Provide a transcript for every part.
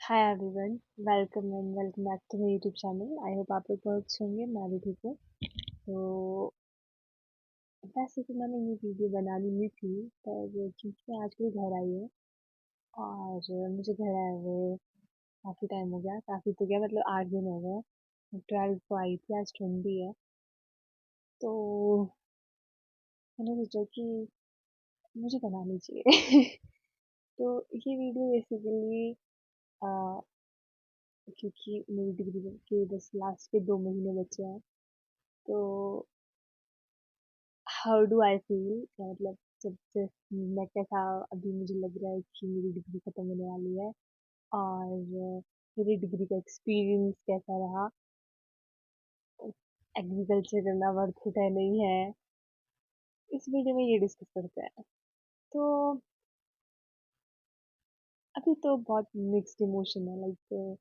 Hi everyone. Welcome back to my YouTube channel. I hope आप लोग बहुत अच्छे होंगे। मैं भी ठीक हूँ। तो वैसे तो मैंने ये वीडियो बनानी नहीं थी, पर क्योंकि मैं आजकल घर आई हूँ और मुझे घर आए हुए काफ़ी टाइम हो गया। काफ़ी तो क्या, मतलब 8 दिन हो गए। 12 को आई थी, आज 20 है। तो मैंने सोचा कि मुझे बनानी चाहिए। तो ये वीडियो बेसिकली क्योंकि मेरी डिग्री के बस लास्ट के 2 महीने बचे हैं। तो हाउ डू आई फील, मतलब जब जब मैं कैसा, अभी मुझे लग रहा है कि मेरी डिग्री खत्म होने वाली है और मेरी डिग्री का एक्सपीरियंस कैसा रहा, एग्रीकल्चर करना वर्थ इट है नहीं है, इस वीडियो में ये डिस्कस करते हैं। तो अभी तो बहुत मिक्स्ड इमोशन है, लाइक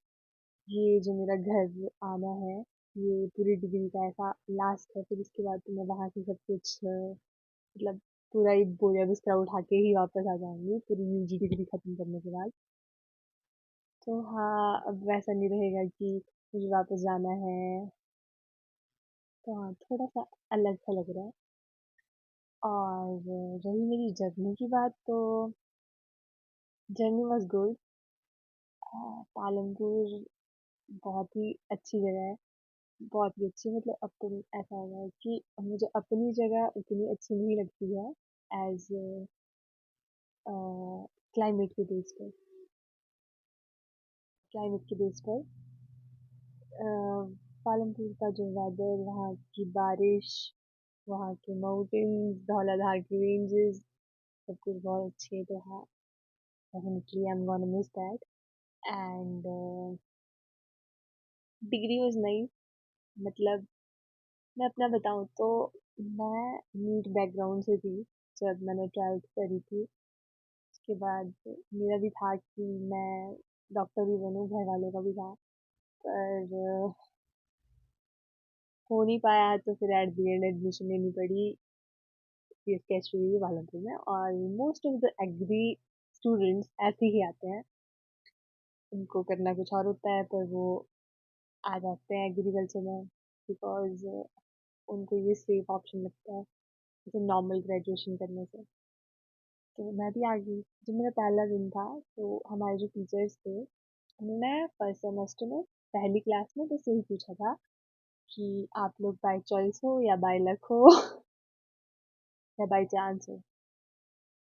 ये जो मेरा घर आना है, ये पूरी डिग्री का ऐसा लास्ट है। फिर इसके बाद तो मैं वहाँ से सब कुछ मतलब पूरा ही बोरिया बिस्तरा उठा के ही वापस आ जाऊंगी पूरी यूजी डिग्री खत्म करने के बाद। तो हाँ, अब वैसा नहीं रहेगा कि मुझे वापस जाना है। तो हाँ, थोड़ा सा अलग सा लग रहा है। और रही मेरी जर्नी की बात, तो जर्नी वॉज गुड। पालमपुर बहुत ही अच्छी जगह है। बहुत ही अच्छी, मतलब अब तो ऐसा हो गया है कि मुझे अपनी जगह उतनी अच्छी नहीं लगती है एज क्लाइमेट के बेस पर। क्लाइमेट के बेस पर अ, पालमपुर का जो वेदर, वहाँ की बारिश, वहाँ के माउंटेन्स, धौलाधार की रेंजेस, सब कुछ बहुत अच्छे है। तो हाँ, definitely I am gonna miss that. And degree was nice. मतलब मैं अपना बताऊँ तो मैं नीट बैकग्राउंड से थी जब मैंने 12th करी थी। उसके बाद मेरा भी था कि मैं डॉक्टर भी बनूँ, घर वालों का भी था। पर हो नहीं पाया, तो फिर एट द एंड एडमिशन लेनी पड़ी पीएसकेएसटी पालमपुर में। और most of the agri students ऐसे ही आते हैं, उनको करना कुछ और होता है, पर वो आ जाते हैं एग्रीकल्चर में बिकॉज उनको ये सेफ ऑप्शन लगता है जैसे नॉर्मल ग्रेजुएशन करने से। तो मैं भी आ गई। जब मेरा पहला दिन था, तो हमारे जो टीचर्स थे, उन्होंने फर्स्ट सेमेस्टर में पहली क्लास में बस यही पूछा था कि आप लोग बाय चॉइस हो या बाय लक हो या बाय चांस हो।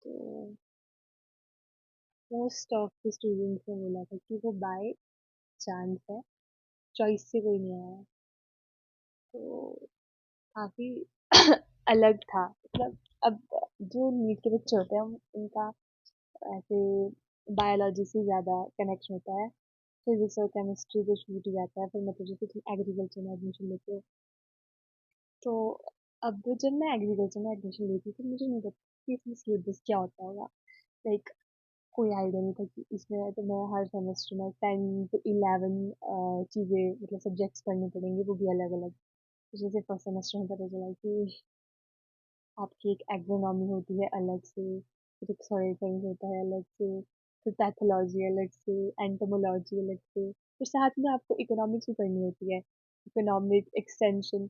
तो मोस्ट ऑफ द स्टूडेंट्स ने बोला था कि वो बाय चांस है, चॉइस से कोई नहीं आया। तो काफ़ी अलग था। मतलब अब जो नीट के बच्चे होते हैं उनका ऐसे बायोलॉजी से ज़्यादा कनेक्शन होता है। फिजिक्स और केमिस्ट्री तो छूट ही जाता है। फिर मतलब जैसे तुम एग्रीकल्चर में एडमिशन लेते हो, तो अब जब मैं एग्रीकल्चर में एडमिशन ली थी, तो मुझे नहीं पता कि इसमें सिलेबस क्या होता होगा। लाइक कोई आइडिया नहीं था कि इसमें तो मैं हर सेमेस्टर में 10 to 11 चीज़ें, मतलब सब्जेक्ट्स पढ़ने पड़ेंगे, वो भी अलग अलग। जैसे फर्स्ट सेमेस्टर में पता चला कि आपकी एक एग्रोनॉमी होती है अलग से, फिर एक सॉइल साइंस होता है अलग से, फिर पैथोलॉजी अलग से, एंटोमोलॉजी अलग से, फिर साथ में आपको इकोनॉमिक्स भी पढ़नी होती है, इकोनॉमिक एक्सटेंशन।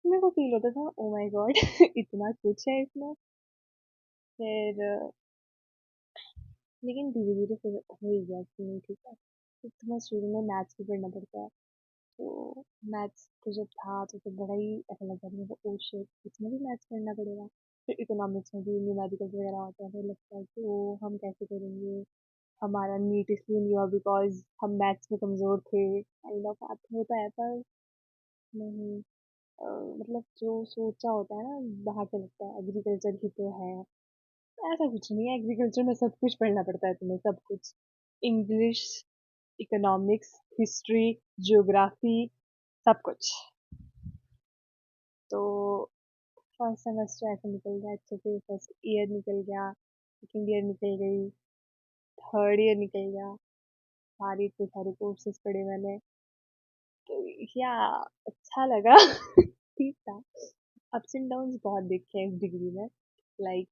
मेरे को फील होता था, ओ माय गॉड इतना कुछ है इसमें। फिर लेकिन धीरे धीरे फिर हो ही गया कि नहीं, ठीक है। फिर तुम्हें शुरू में मैथ्स भी पढ़ना पड़ता है। तो मैथ्स तो जब था तो बड़ा ही ऐसा लगा था, मेरे को ओ शिट, इसमें भी मैथ्स पढ़ना पड़ेगा। फिर इकोनॉमिक्स में भी न्यूमेरिकल्स वगैरह होता है, फिर लगता है कि ओ हम कैसे करेंगे। हमारा नीट इसलिए नहीं हुआ बिकॉज हम मैथ्स में कमज़ोर थे, काइंड ऑफ बात होता है। पर नहीं, मतलब जो सोचा होता है ना, बाहर से लगता है एग्रीकल्चर ही तो है। ऐसा कुछ नहीं है, एग्रीकल्चर में सब कुछ पढ़ना पड़ता है तुम्हें, सब कुछ। इंग्लिश, इकोनॉमिक्स, हिस्ट्री, ज्योग्राफी, सब कुछ। तो फर्स्ट सेमेस्टर ऐसे निकल गया अच्छे से, फर्स्ट ईयर निकल गया, सेकेंड ईयर निकल गई, थर्ड ईयर निकल गया। सारे इतने सारे कोर्सेज पढ़े मैंने। तो या अच्छा लगा। ठीक था। अप्स एंड डाउन्स बहुत देखे हैं इस डिग्री में। लाइक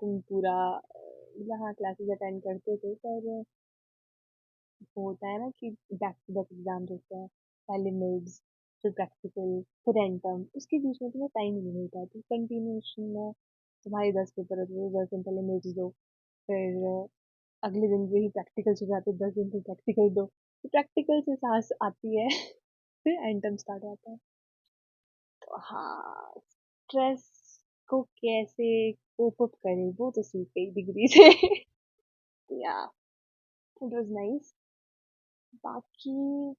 तुम पूरा मतलब हाँ क्लासेस अटेंड करते थे, पर वो होता है ना कि बैक टू बैक एग्जाम्स होते हैं, पहले मिड्स, फिर प्रैक्टिकल, फिर एंटर्म, उसके बीच में तुम्हें टाइम ही नहीं मिलता, तो कंटिन्यूशन में तुम्हारे 10 पेपर होते हैं, 10 दिन पहले मिड्स दो, फिर अगले दिन से ही प्रैक्टिकल शुरू आते हैं, 10 दिन फिर प्रैक्टिकल दो, तो प्रैक्टिकल से सांस आती है फिर एंटर्म स्टार्ट होता है। तो हाँ, स्ट्रेस को कैसे कोप अप करें वो तो सीख गई डिग्री से या इट वाज नाइस। बाकी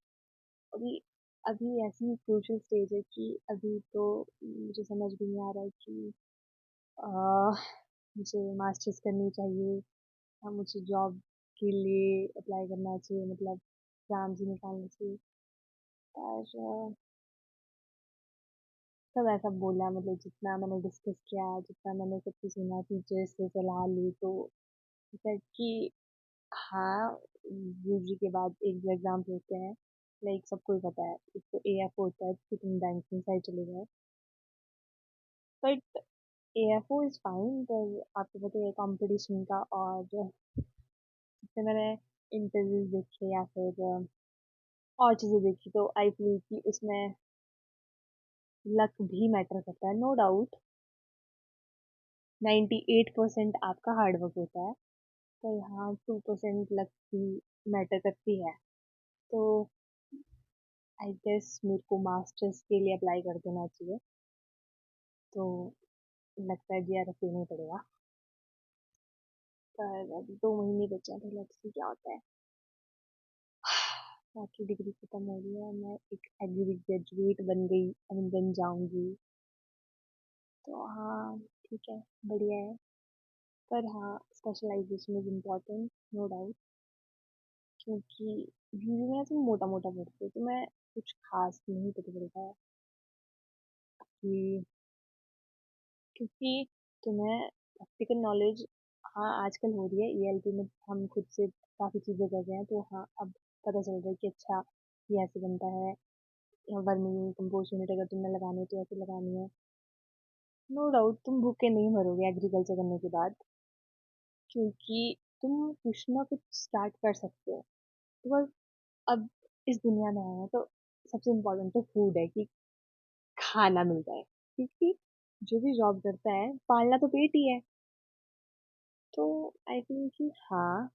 अभी अभी ऐसी क्रूशियल स्टेज है कि अभी तो मुझे समझ भी नहीं आ रहा है कि आह, मुझे मास्टर्स करनी चाहिए या मुझे जॉब के लिए अप्लाई करना चाहिए, मतलब एग्जाम्स ही निकालना चाहिए। और सब ऐसा बोला, मतलब जितना मैंने डिस्कस किया, जितना मैंने सब कुछ सुना, टीचर्स से सलाह ली, तो जैसा कि हाँ, यूजी के बाद एक दो एग्जाम्स होते हैं, लाइक सबको ही पता है, एक तो एएफ होता है कि तुम बैंकिंग साइड चले जाओ, बट एएफओ इज फाइन, पर आपको पता है कंपटीशन का, और जैसे मैंने इंटरव्यूज देखे या फिर और चीज़ें देखी, तो आई फील कि उसमें लक भी मैटर करता है, नो डाउट। 98% आपका हार्ड वर्क होता है, पर यहाँ 2% लक भी मैटर करती है। तो आई गेस मेरे को मास्टर्स के लिए अप्लाई कर देना चाहिए, तो लगता है जीआरएफ देना ही पड़ेगा। पर अभी 2 महीने बचे हैं, तो लेट्स सी क्या होता है। बाकी डिग्री खत्म हो गई है, मैं एक एग्री ग्रेजुएट बन गई, बन जाऊंगी, तो हाँ ठीक है, बढ़िया है। पर हाँ, specialisation is important, no doubt, क्योंकि यूजी में तुम मोटा मोटा पढ़ते हो, तो मैं कुछ खास नहीं पता चलता है कि, क्योंकि तुम्हें प्रैक्टिकल नॉलेज हाँ आजकल हो रही है, ईएलटी में हम खुद से काफ़ी चीज़ें कर रहे हैं, तो हाँ अब पता चल रहा है कि अच्छा ये ऐसे बनता है, वर्मी कंपोस्ट यूनिट अगर तुमने लगानी है तो ऐसे लगानी है। नो डाउट तुम भूखे नहीं मरोगे एग्रीकल्चर करने के बाद, क्योंकि तुम कुछ ना कुछ स्टार्ट कर सकते हो, बिकॉज अब इस दुनिया में आए हैं तो सबसे इम्पोर्टेंट तो फूड है, कि खाना मिल जाए, क्योंकि जो भी जॉब करता है पालना तो पेट ही है। तो आई थिंक कि हाँ,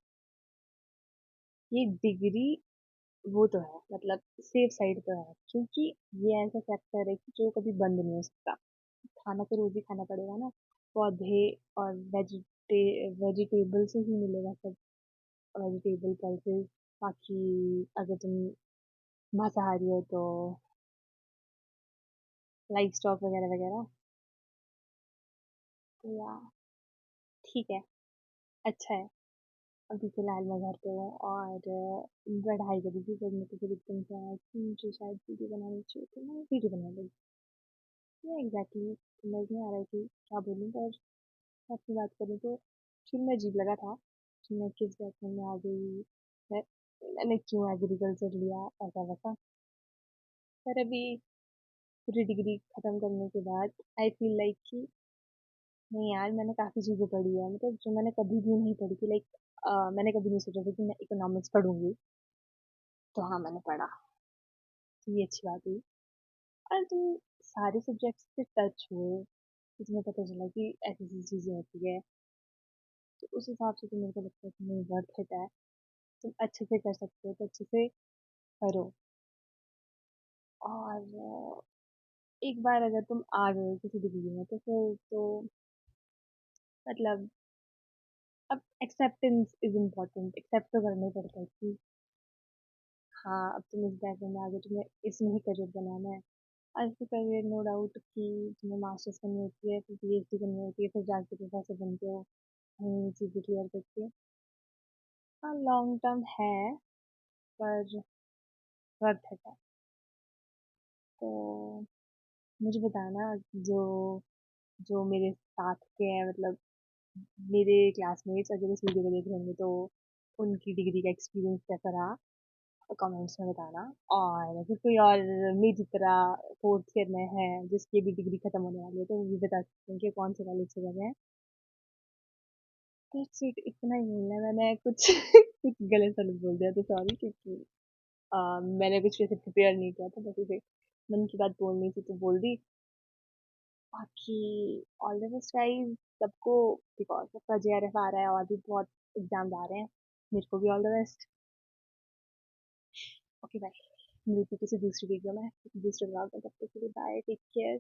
ये डिग्री वो तो है, मतलब सेफ साइड तो है, क्योंकि ये ऐसा सेक्टर है कि जो कभी बंद नहीं हो सकता, खाना तो रोज ही खाना पड़ेगा ना, पौधे और वेजिटेबल से ही मिलेगा सब, वेजिटेबल पल्सेस। बाकी अगर तुम मांसाहारी हो तो लाइफ स्टॉक वगैरह वगैरह, तो यार ठीक है, अच्छा है। अभी फिलहाल मैं घर पे हूँ और पढ़ाई करी थी, जब मेरे को फिर एकदम से आया कि मुझे शायद वीडियो बनानी चाहिए, तो मैं वीडियो बना ली। या एग्जैक्टली समझ नहीं आ रहा है कि क्या बोलूँ, पर मैं अपनी बात करूँ तो शुरू में अजीब लगा था कि मैं किस बैकग्राउंड में आ गई, मैं मैंने क्यों एग्रीकल्चर लिया, ऐसा वैसा। पर अभी पूरी डिग्री खत्म करने के बाद आई फील लाइक कि नहीं यार, मैंने काफ़ी चीज़ें पढ़ी है, मतलब जो मैंने कभी भी नहीं पढ़ी थी, लाइक मैंने कभी नहीं सोचा था कि मैं इकोनॉमिक्स पढ़ूंगी, तो हाँ मैंने पढ़ा, तो ये अच्छी बात हुई। और तुम सारे सब्जेक्ट्स से टच हुए, तो तुम्हें पता चला कि ऐसी ऐसी चीज़ें होती है, तो उस हिसाब से तो मेरे को लगता है कि नहीं, वर्थ इट है, तुम अच्छे से कर सकते हो तो अच्छे से करो। और एक बार अगर तुम आ गए किसी डिग्री में, तो फिर तो मतलब अब एक्सेप्टेंस इज इम्पोर्टेंट, एक्सेप्ट तो करना ही पड़ता है कि हाँ अब तुम इस बैकग्राउंड में आ गए, तुम्हें इसमें ही करियर बनाना है। आज के करियर नो डाउट कि तुम्हें मास्टर्स करनी होती है, फिर पीएचडी करनी होती है, फिर जाके प्रोफेसर बनते हो, नई चीज़ें क्लियर करके। हाँ लॉन्ग टर्म है, पर वर्थ इट है। तो मुझे बताना, जो जो मेरे साथ के हैं, मतलब मेरे क्लासमेट्स अगर इस वीडियो को देख रहे होंगे, तो उनकी डिग्री का एक्सपीरियंस कैसा रहा, कमेंट्स में बताना। और अगर कोई और मेरी तरह फोर्थ ईयर में है जिसकी भी डिग्री खत्म होने वाली है, तो वो भी बता सकते हैं कि कौन से कॉलेज से कर रहे हैं। तो इतना ही बोलना है मैंने, कुछ कुछ गलत सलत बोल दिया तो सॉरी, क्योंकि मैंने कुछ वैसे प्रिपेयर नहीं किया था, बस ऐसे मन की बात बोलनी थी तो बोल दी। बाकी ऑल द बेस्ट गाइस सबको, बिकॉज सबका जेआरएफ आ रहा है और भी बहुत एग्जाम्स आ रहे हैं। मेरे को भी all the best. Okay bye. मिलती किसी दूसरी वीडियो में, किसी दूसरे ब्लॉग में, तब तक के लिए बाय, टेक केयर।